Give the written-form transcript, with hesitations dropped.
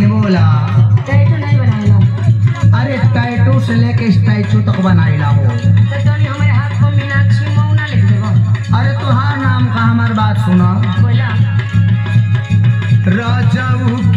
बोला। टैटू नहीं बनाएला। अरे टैटू से लेके स्टैचू तक बनाइला हो। तो तोनी हमारे हाथ को मीनाक्षी मौना लिख देबो। अरे तुहार नाम का हमार बात सुना। बोला राजाऊ